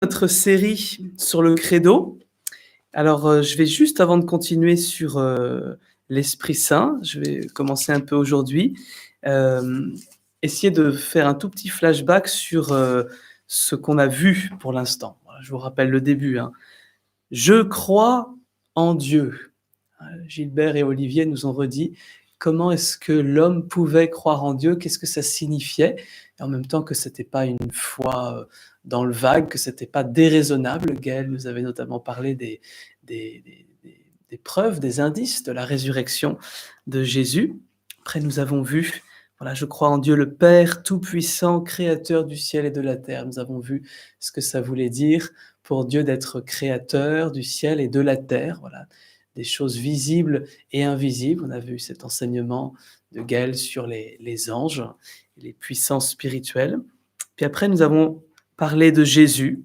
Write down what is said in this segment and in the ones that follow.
Notre série sur le credo. Alors, je vais juste avant de continuer sur, l'Esprit Saint, je vais commencer un peu aujourd'hui, hem, essayer de faire un tout petit flashback sur, ce qu'on a vu pour l'instant. Voilà, je vous rappelle le début, hein. «Je crois en Dieu». Gilbert et Olivier nous ont redit comment est-ce que l'homme pouvait croire en Dieu, qu'est-ce que ça signifiait, et en même temps que c'était pas une foi, dans le vague, que c'était pas déraisonnable. Gaël nous avait notamment parlé des preuves, des indices de la résurrection de Jésus. Après nous avons vu, voilà: «Je crois en Dieu le Père tout-puissant, créateur du ciel et de la terre». Nous avons vu ce que ça voulait dire pour Dieu d'être créateur du ciel et de la terre, voilà, des choses visibles et invisibles. On a vu cet enseignement de Gaël sur les anges, les puissances spirituelles. Puis après, nous avons parlé de Jésus.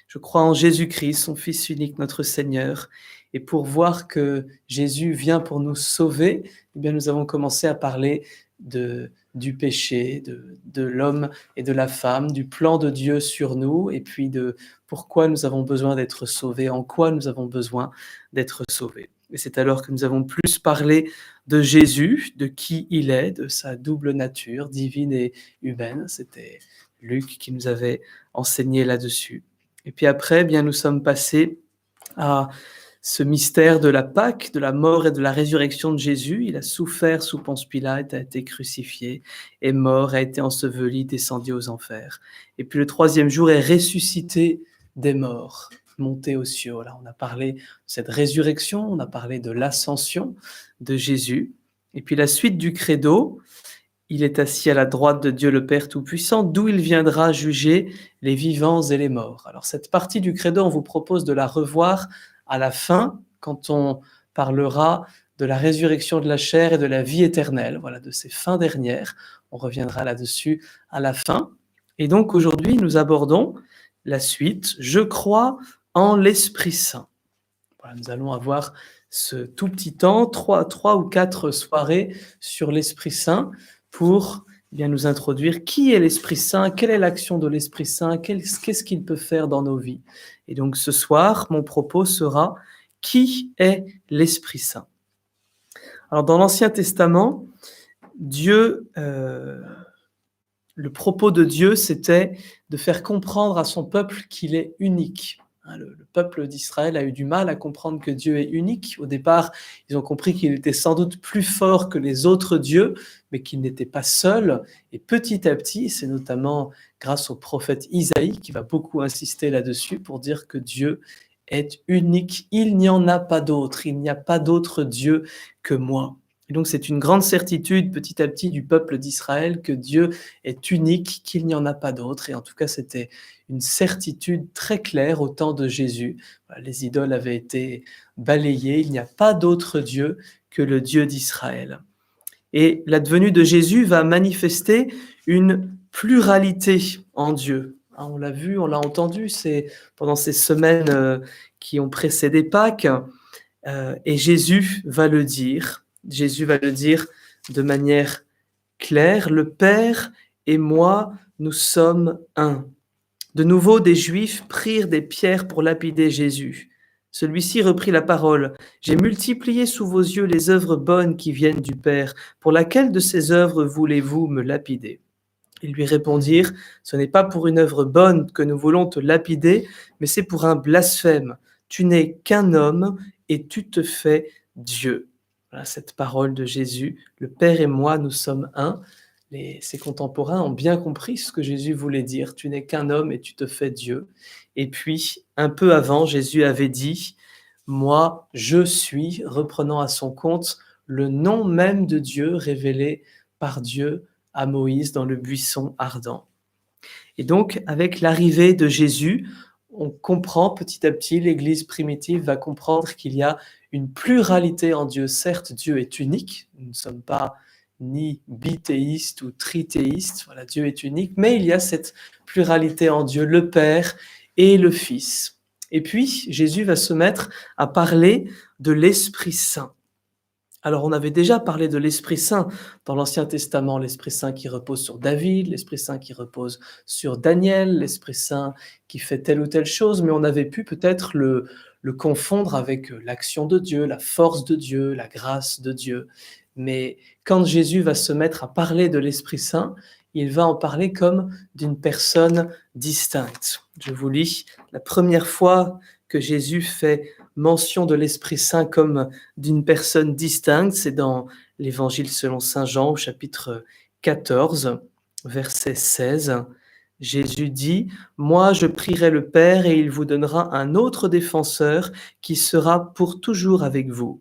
Je crois en Jésus-Christ, son Fils unique, notre Seigneur. Et pour voir que Jésus vient pour nous sauver, eh bien, nous avons commencé à parler du péché, de l'homme et de la femme, du plan de Dieu sur nous, et puis de pourquoi nous avons besoin d'être sauvés, en quoi nous avons besoin d'être sauvés. Et c'est alors que nous avons plus parlé de Jésus, de qui il est, de sa double nature, divine et humaine. C'était Luc qui nous avait enseigné là-dessus. Et puis après, eh bien, nous sommes passés à ce mystère de la Pâque, de la mort et de la résurrection de Jésus. Il a souffert sous Ponce Pilate, a été crucifié, est mort, a été enseveli, descendu aux enfers. Et puis le troisième jour est ressuscité des morts, monté aux cieux. Là, on a parlé de cette résurrection, on a parlé de l'ascension de Jésus. Et puis la suite du credo: il est assis à la droite de Dieu le Père Tout-Puissant, d'où il viendra juger les vivants et les morts. Alors cette partie du credo, on vous propose de la revoir à la fin, quand on parlera de la résurrection de la chair et de la vie éternelle, voilà, de ces fins dernières. On reviendra là-dessus à la fin. Et donc aujourd'hui, nous abordons la suite. Je crois en l'Esprit Saint. Voilà, nous allons avoir ce tout petit temps, trois ou quatre soirées sur l'Esprit Saint pour bien nous introduire qui est l'Esprit Saint, quelle est l'action de l'Esprit Saint, qu'est-ce qu'il peut faire dans nos vies. Et donc ce soir, mon propos sera: qui est l'Esprit Saint? Alors dans l'Ancien Testament, Dieu, le propos de Dieu, c'était de faire comprendre à son peuple qu'il est unique. Le peuple d'Israël a eu du mal à comprendre que Dieu est unique. Au départ, ils ont compris qu'il était sans doute plus fort que les autres dieux, mais qu'il n'était pas seul. Et petit à petit, c'est notamment grâce au prophète Isaïe qui va beaucoup insister là-dessus pour dire que Dieu est unique. Il n'y en a pas d'autre. Il n'y a pas d'autre Dieu que moi. Et donc c'est une grande certitude petit à petit du peuple d'Israël que Dieu est unique, qu'il n'y en a pas d'autre. Et en tout cas, c'était une certitude très claire au temps de Jésus. Les idoles avaient été balayées, il n'y a pas d'autre Dieu que le Dieu d'Israël. Et l'advenue de Jésus va manifester une pluralité en Dieu. On l'a vu, on l'a entendu pendant ces semaines qui ont précédé Pâques, et Jésus va le dire. Jésus va le dire de manière claire: le Père et moi, nous sommes un. De nouveau, des Juifs prirent des pierres pour lapider Jésus. Celui-ci reprit la parole: j'ai multiplié sous vos yeux les œuvres bonnes qui viennent du Père. Pour laquelle de ces œuvres voulez-vous me lapider? Ils lui répondirent: ce n'est pas pour une œuvre bonne que nous voulons te lapider, mais c'est pour un blasphème. Tu n'es qu'un homme et tu te fais Dieu. Voilà cette parole de Jésus. Le Père et moi, nous sommes un. Ses contemporains ont bien compris ce que Jésus voulait dire. Tu n'es qu'un homme et tu te fais Dieu. Et puis, un peu avant, Jésus avait dit: moi, je suis, reprenant à son compte le nom même de Dieu révélé par Dieu à Moïse dans le buisson ardent. Et donc, avec l'arrivée de Jésus, on comprend petit à petit, l'Église primitive va comprendre qu'il y a une pluralité en Dieu. Certes, Dieu est unique, nous ne sommes pas ni bithéistes ou trithéistes, voilà, Dieu est unique, mais il y a cette pluralité en Dieu, le Père et le Fils. Et puis, Jésus va se mettre à parler de l'Esprit Saint. Alors, on avait déjà parlé de l'Esprit Saint dans l'Ancien Testament, l'Esprit Saint qui repose sur David, l'Esprit Saint qui repose sur Daniel, l'Esprit Saint qui fait telle ou telle chose, mais on avait pu peut-être le confondre avec l'action de Dieu, la force de Dieu, la grâce de Dieu. Mais quand Jésus va se mettre à parler de l'Esprit Saint, il va en parler comme d'une personne distincte. Je vous lis la première fois que Jésus fait mention de l'Esprit Saint comme d'une personne distincte, c'est dans l'Évangile selon saint Jean au chapitre 14, verset 16. Jésus dit: «Moi je prierai le Père et il vous donnera un autre défenseur qui sera pour toujours avec vous.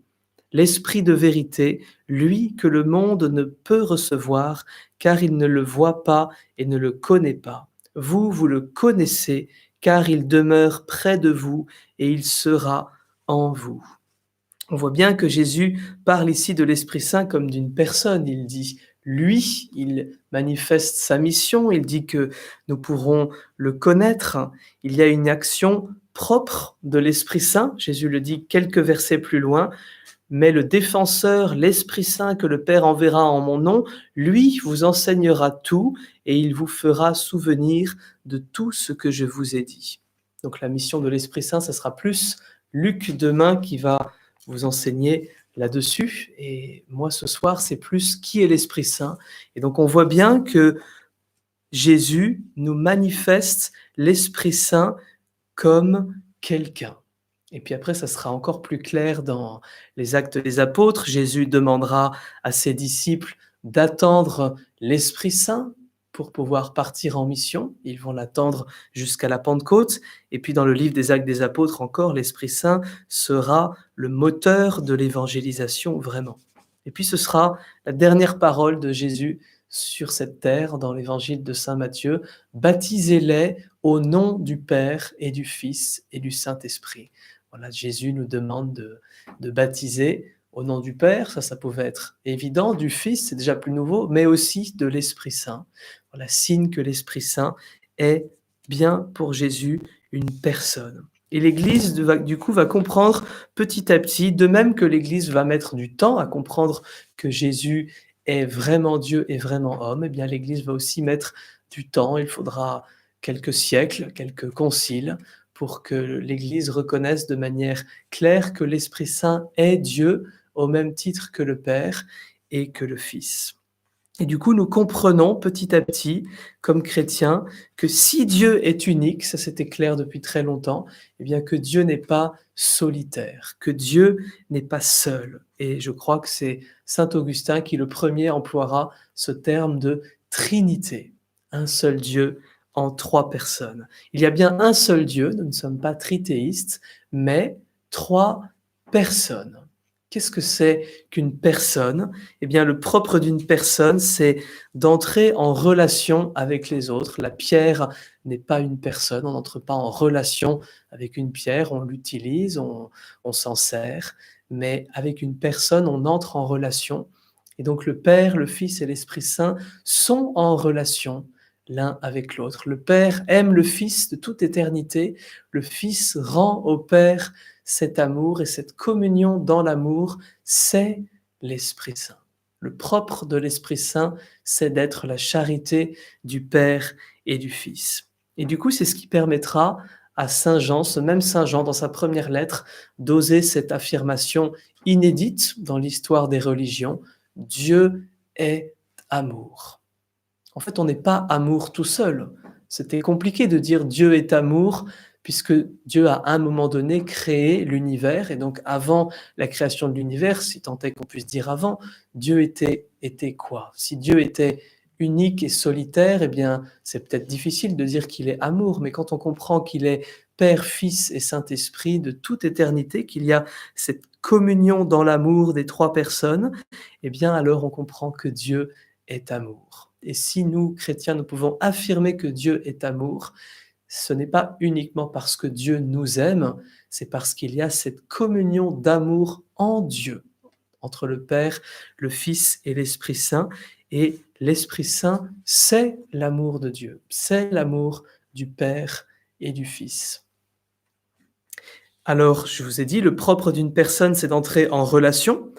L'Esprit de vérité, lui que le monde ne peut recevoir, car il ne le voit pas et ne le connaît pas. Vous, vous le connaissez, car il demeure près de vous et il sera en vous.» On voit bien que Jésus parle ici de l'Esprit Saint comme d'une personne. Il dit lui, il manifeste sa mission, il dit que nous pourrons le connaître. Il y a une action propre de l'Esprit Saint. Jésus le dit quelques versets plus loin. Mais le défenseur, l'Esprit Saint que le Père enverra en mon nom, lui vous enseignera tout et il vous fera souvenir de tout ce que je vous ai dit. Donc la mission de l'Esprit Saint, ça sera plus Luc demain qui va vous enseigner là-dessus. Et moi, ce soir, c'est plus qui est l'Esprit Saint. Et donc on voit bien que Jésus nous manifeste l'Esprit Saint comme quelqu'un. Et puis après, ça sera encore plus clair dans les Actes des Apôtres. Jésus demandera à ses disciples d'attendre l'Esprit Saint pour pouvoir partir en mission. Ils vont l'attendre jusqu'à la Pentecôte. Et puis dans le livre des Actes des Apôtres encore, l'Esprit Saint sera le moteur de l'évangélisation vraiment. Et puis ce sera la dernière parole de Jésus sur cette terre dans l'évangile de saint Matthieu: baptisez-les au nom du Père et du Fils et du Saint-Esprit. Voilà, Jésus nous demande de baptiser au nom du Père, ça pouvait être évident, du Fils, c'est déjà plus nouveau, mais aussi de l'Esprit Saint. Voilà, signe que l'Esprit Saint est bien pour Jésus une personne. Et l'Église, du coup, va comprendre petit à petit, de même que l'Église va mettre du temps à comprendre que Jésus est vraiment Dieu et vraiment homme, eh bien l'Église va aussi mettre du temps. Il faudra quelques siècles, quelques conciles, pour que l'Église reconnaisse de manière claire que l'Esprit Saint est Dieu au même titre que le Père et que le Fils. Et du coup, nous comprenons petit à petit, comme chrétiens, que si Dieu est unique, ça c'était clair depuis très longtemps, eh bien que Dieu n'est pas solitaire, que Dieu n'est pas seul. Et je crois que c'est saint Augustin qui le premier emploiera ce terme de Trinité, un seul Dieu en trois personnes. Il y a bien un seul Dieu, nous ne sommes pas trithéistes, mais trois personnes. Qu'est-ce que c'est qu'une personne? Eh bien, le propre d'une personne, c'est d'entrer en relation avec les autres. La pierre n'est pas une personne, on n'entre pas en relation avec une pierre, on l'utilise, on s'en sert, mais avec une personne, on entre en relation. Et donc le Père, le Fils et l'Esprit Saint sont en relation l'un avec l'autre. Le Père aime le Fils de toute éternité, le Fils rend au Père cet amour et cette communion dans l'amour, c'est l'Esprit Saint. Le propre de l'Esprit Saint, c'est d'être la charité du Père et du Fils. Et du coup, c'est ce qui permettra à Saint Jean, ce même Saint Jean, dans sa première lettre, d'oser cette affirmation inédite dans l'histoire des religions: Dieu est amour. En fait, on n'est pas amour tout seul. C'était compliqué de dire Dieu est amour, puisque Dieu a à un moment donné créé l'univers, et donc avant la création de l'univers, si tant est qu'on puisse dire avant, Dieu était quoi? Si Dieu était unique et solitaire, eh bien, c'est peut-être difficile de dire qu'il est amour, mais quand on comprend qu'il est Père, Fils et Saint-Esprit de toute éternité, qu'il y a cette communion dans l'amour des trois personnes, eh bien, alors on comprend que Dieu est amour. Et si nous, chrétiens, nous pouvons affirmer que Dieu est amour, ce n'est pas uniquement parce que Dieu nous aime, c'est parce qu'il y a cette communion d'amour en Dieu, entre le Père, le Fils et l'Esprit Saint. Et l'Esprit Saint, c'est l'amour de Dieu, c'est l'amour du Père et du Fils. Alors, je vous ai dit, le propre d'une personne, c'est d'entrer en relation.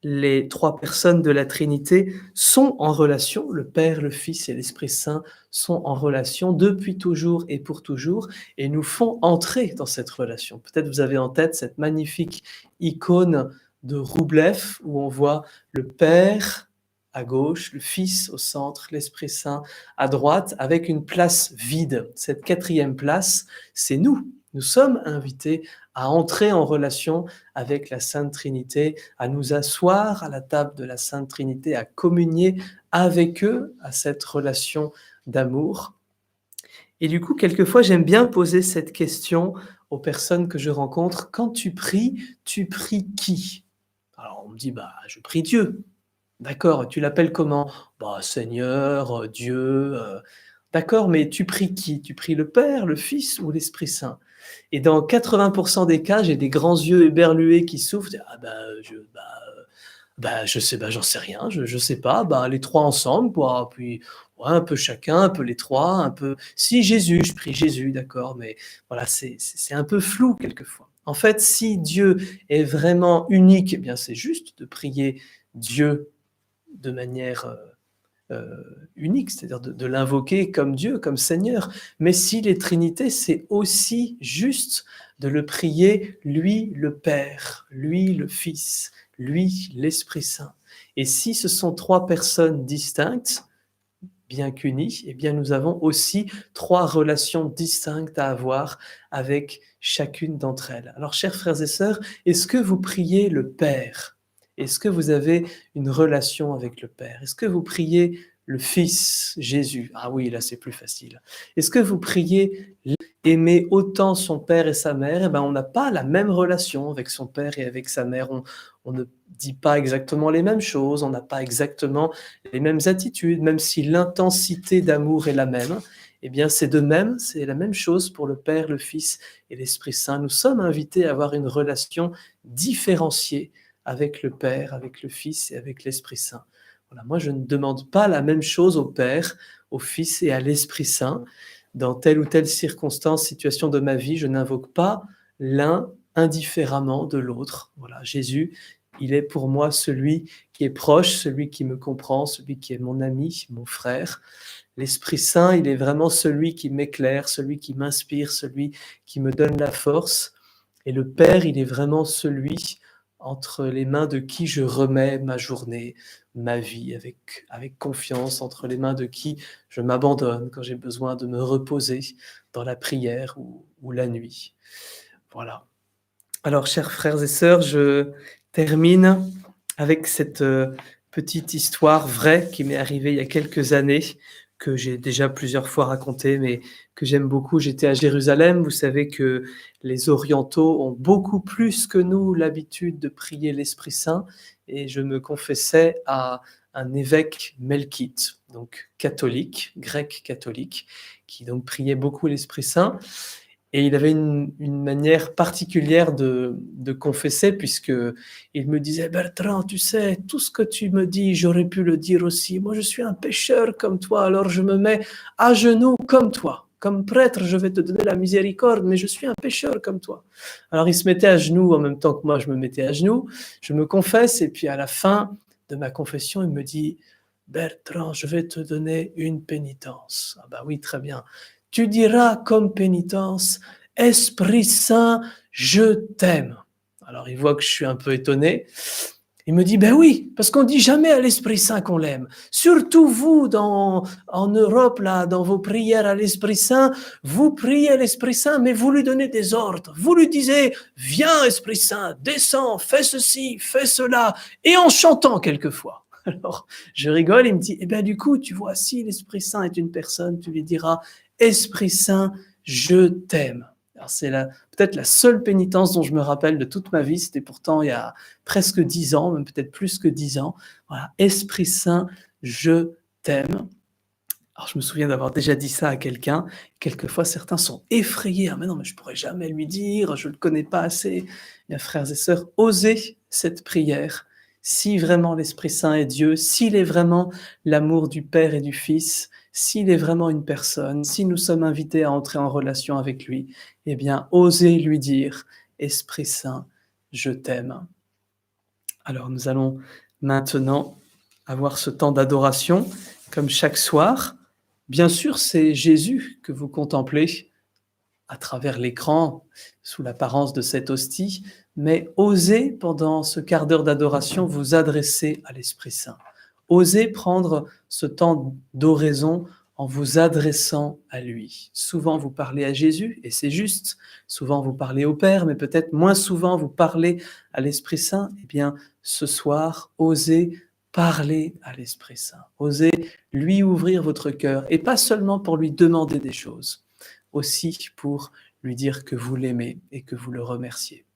les 3 personnes de la Trinité sont en relation, le Père, le Fils et l'Esprit Saint sont en relation depuis toujours et pour toujours et nous font entrer dans cette relation. Peut-être vous avez en tête cette magnifique icône de Roublev où on voit le Père à gauche, le Fils au centre, l'Esprit Saint à droite avec une place vide. Cette 4e place, c'est nous. Nous sommes invités à entrer en relation avec la Sainte Trinité, à nous asseoir à la table de la Sainte Trinité, à communier avec eux, à cette relation d'amour. Et du coup, quelquefois, j'aime bien poser cette question aux personnes que je rencontre. Quand tu pries qui? Alors, on me dit, bah, je prie Dieu. D'accord, tu l'appelles comment? Bah, Seigneur, Dieu. D'accord, mais tu pries qui? Tu pries le Père, le Fils ou l'Esprit Saint? Et dans 80% des cas, j'ai des grands yeux éberlués qui s'ouvrent. Ah bah, je sais, bah, j'en sais rien, je sais pas, bah, les 3 ensemble, quoi, puis ouais, un peu chacun, un peu les 3, un peu si Jésus, je prie Jésus, d'accord, mais voilà, c'est un peu flou quelquefois. En fait, si Dieu est vraiment unique, eh bien, c'est juste de prier Dieu de manière, unique, c'est-à-dire de l'invoquer comme Dieu, comme Seigneur. Mais s'il est Trinité, c'est aussi juste de le prier, lui le Père, lui le Fils, lui l'Esprit Saint. Et si ce sont 3 personnes distinctes, bien qu'unies, eh bien nous avons aussi 3 relations distinctes à avoir avec chacune d'entre elles. Alors chers frères et sœurs, est-ce que vous priez le Père? Est-ce que vous avez une relation avec le Père? Est-ce que vous priez le Fils, Jésus? Ah oui, là c'est plus facile. Est-ce que vous priez aimer autant son père et sa mère? Eh ben, on n'a pas la même relation avec son père et avec sa mère. On ne dit pas exactement les mêmes choses, on n'a pas exactement les mêmes attitudes, même si l'intensité d'amour est la même. Eh bien, c'est de même, c'est la même chose pour le Père, le Fils et l'Esprit Saint. Nous sommes invités à avoir une relation différenciée avec le Père, avec le Fils et avec l'Esprit Saint. Voilà, moi, je ne demande pas la même chose au Père, au Fils et à l'Esprit Saint. Dans telle ou telle circonstance, situation de ma vie, je n'invoque pas l'un indifféremment de l'autre. Voilà, Jésus, il est pour moi celui qui est proche, celui qui me comprend, celui qui est mon ami, mon frère. L'Esprit Saint, il est vraiment celui qui m'éclaire, celui qui m'inspire, celui qui me donne la force. Et le Père, il est vraiment celui entre les mains de qui je remets ma journée, ma vie, avec confiance, entre les mains de qui je m'abandonne quand j'ai besoin de me reposer dans la prière ou la nuit. Voilà. Alors, chers frères et sœurs, je termine avec cette petite histoire vraie qui m'est arrivée il y a quelques années, que j'ai déjà plusieurs fois racontée, mais que j'aime beaucoup. J'étais à Jérusalem. Vous savez que les orientaux ont beaucoup plus que nous l'habitude de prier l'Esprit Saint, et je me confessais à un évêque melkite, donc catholique, grec catholique, qui donc priait beaucoup l'Esprit Saint. Et il avait une manière particulière de confesser, puisqu'il me disait: «Bertrand, tu sais, tout ce que tu me dis, j'aurais pu le dire aussi. Moi, je suis un pécheur comme toi, alors je me mets à genoux comme toi. Comme prêtre, je vais te donner la miséricorde, mais je suis un pécheur comme toi.» Alors il se mettait à genoux en même temps que moi je me mettais à genoux. Je me confesse et puis à la fin de ma confession, il me dit: «Bertrand, je vais te donner une pénitence.» Ah bah oui, très bien. «Tu diras comme pénitence: Esprit Saint, je t'aime.» Alors il voit que je suis un peu étonné. Il me dit: «Ben oui, parce qu'on dit jamais à l'Esprit Saint qu'on l'aime. Surtout vous, en Europe, là, dans vos prières à l'Esprit Saint, vous priez l'Esprit Saint, mais vous lui donnez des ordres. Vous lui disiez: Viens, Esprit Saint, descends, fais ceci, fais cela, et en chantant quelquefois.» Alors je rigole, il me dit: «Eh bien du coup, tu vois, si l'Esprit Saint est une personne, tu lui diras: Esprit Saint, je t'aime.» Alors c'est peut-être la seule pénitence dont je me rappelle de toute ma vie. C'était pourtant il y a presque 10 ans, même peut-être plus que 10 ans. Voilà, Esprit Saint, je t'aime. Alors je me souviens d'avoir déjà dit ça à quelqu'un. Quelquefois, certains sont effrayés. Ah mais non, mais je pourrais jamais lui dire, je le connais pas assez. Mes frères et sœurs, osez cette prière. Si vraiment l'Esprit Saint est Dieu, s'il est vraiment l'amour du Père et du Fils, s'il est vraiment une personne, si nous sommes invités à entrer en relation avec lui, eh bien, osez lui dire: Esprit Saint, je t'aime. Alors nous allons maintenant avoir ce temps d'adoration, comme chaque soir. Bien sûr, c'est Jésus que vous contemplez à travers l'écran, sous l'apparence de cette hostie, mais osez, pendant ce quart d'heure d'adoration, vous adresser à l'Esprit Saint. Osez prendre ce temps d'oraison en vous adressant à lui. Souvent, vous parlez à Jésus, et c'est juste. Souvent, vous parlez au Père, mais peut-être moins souvent, vous parlez à l'Esprit Saint. Eh bien, ce soir, osez parler à l'Esprit Saint. Osez lui ouvrir votre cœur, et pas seulement pour lui demander des choses, aussi pour lui dire que vous l'aimez et que vous le remerciez.